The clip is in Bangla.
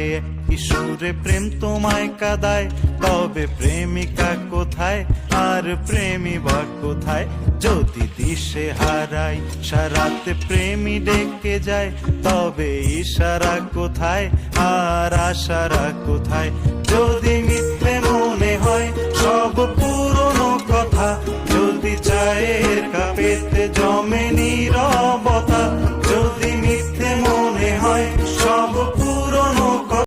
গায়ে কিশোরে প্রেম তোমায় কাদায়, তবে প্রেমিকা কোথায় আর প্রেমী বা কোথায়? যদি দিশে হারাই সারাতে প্রেমী ডেকে যায়, তবে ইশারা কোথায় আর আশারা কোথায়? যদি মিথ্যে মনে হয় সব পুরনো কথা, যদি চায়ের কাপেতে জমে নীরব